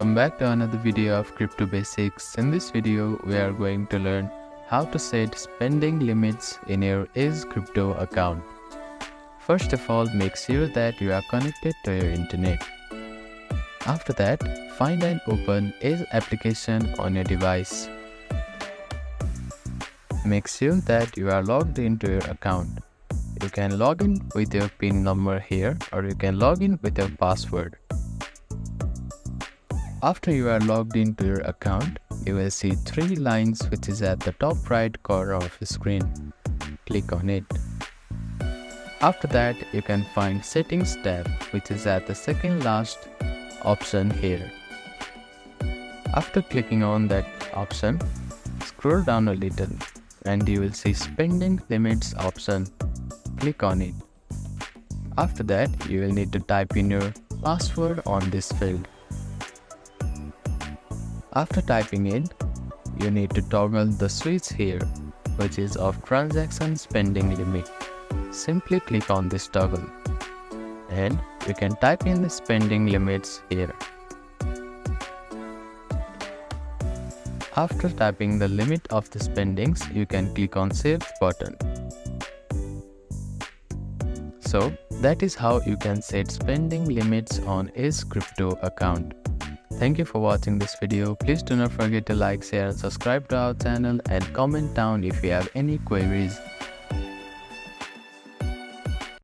Welcome back to another video of Crypto Basics. In this video, we are going to learn how to set spending limits in your Is Crypto account. First of all, make sure that you are connected to your internet. After that, find and open Is application on your device. Make sure that you are logged into your account. You can log in with your PIN number here, or you can log in with your password. After you are logged into your account, you will see three lines which is at the top right corner of the screen. Click on it. After that, you can find Settings tab which is at the second last option here. After clicking on that option, scroll down a little and you will see Spending Limits option. Click on it. After that, you will need to type in your password on this field. After typing in, you need to toggle the switch here, which is of transaction spending limit. Simply click on this toggle and you can type in the spending limits here. After typing the limit of the spendings, you can click on Save button. So that is how you can set spending limits on Is Crypto account. Thank you for watching this video. Please do not forget to like, share and subscribe to our channel and comment down if you have any queries.